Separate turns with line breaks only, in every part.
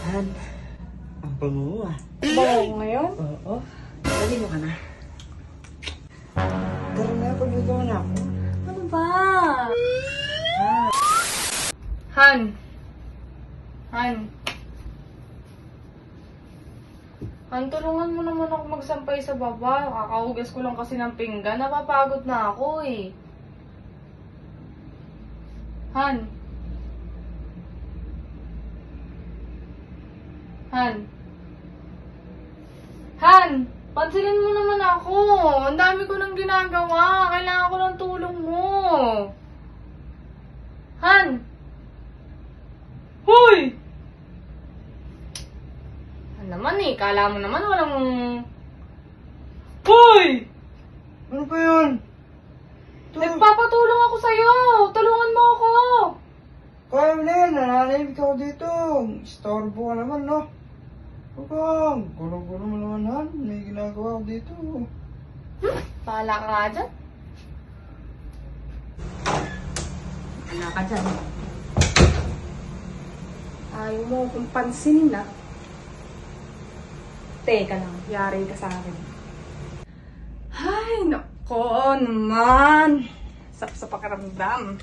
Han, ang bango ah.
Bango ko ngayon?
Oo. Dali mo ka na. Tara na, pagbagawa na ako.
Ano ba?
Ah.
Han. Han. Han, tulungan mo naman ako magsampay sa baba. Kakahugas ko lang kasi ng pinggan. Napapagod na ako eh. Han. Han. Han! Pansinin mo naman ako. Ang dami ko nang ginagawa. Kailangan ko ng tulong mo. Han! Hoy! Ano naman eh, kala mo naman walang... Hoy!
Ano ba yun?
Nagpapatulong ako sa'yo! Tulungan mo ako!
Kaya mo na yan, nananahimik ako dito. Istorbo ka naman, no? Huwag, gulo-gulo mo naman, Han. May ginagawa ako dito.
Pahala ka nga dyan. Pahala ka dyan. Ayaw mo akong pansinin na. Teka lang, yari ka sa akin. Ay, nako naman. Sarap sa pakiramdam.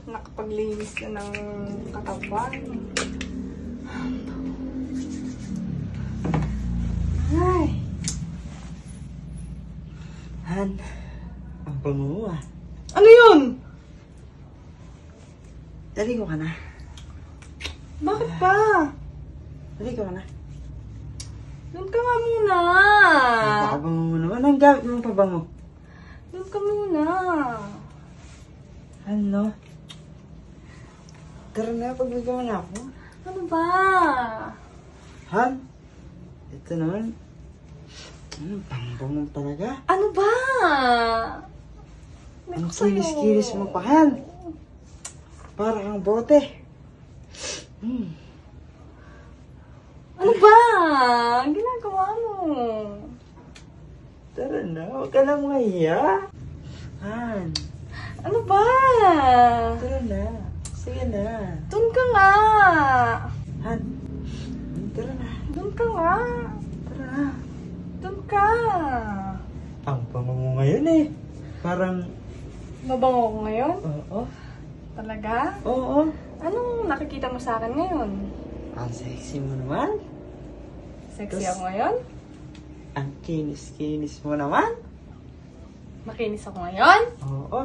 Nakapaglinis ka ng katawan. Ay.
Han, ang bango ah.
Ano yun?
Dali ko ka na.
Bakit pa?
Dali ko ka na.
Doon ka nga muna.
Nakabango mo naman. Ang gamit mong pabango.
Doon ka muna.
Ano? Tara na, pagbagawa na ako.
Ano ba?
Han, ito naman. Pang-bango talaga.
Ano ba?
Ang kinis-kinis mo pa, Han. Para kang bote.
Ano ba? Ang ginagawa mo?
Tara na, huwag ka lang mahiya. Han,
Ano ba?
tara na. Sige na.
Doon ka nga.
Han, tara na.
Doon ka nga.
Tara na.
Doon ka.
Ang bango mo ngayon eh. Parang,
Mabango ko ngayon?
oo.
Talaga?
Oo.
Anong nakikita mo sa akin ngayon?
Ang sexy mo naman.
Sexy
Tas-
ako ngayon?
Ang kinis-kinis mo naman.
Makinis ako ngayon?
Oo.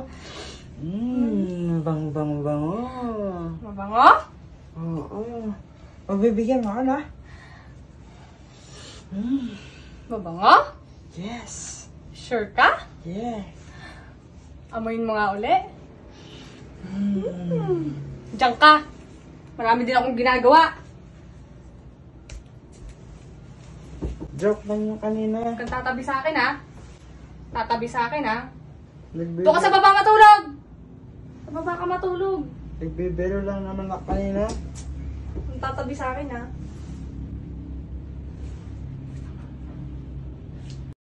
Bango-bango-bango.
Mabango?
Oo. Pagbibigyan mo ako na.
Mabango?
Yes.
Sure ka?
Yes.
Amoyin mo nga uli. Diyan ka. Marami din akong ginagawa.
Joke lang yung kanina.
Huwag kang tatabi sa akin, ha? Tatabi sa akin, ha?
Nagbibiro,
Doon ka sa baba matulog! Sa baba ka matulog.
nagbibiro lang naman ako kanina.
Huwag kang tatabi sa akin, ha?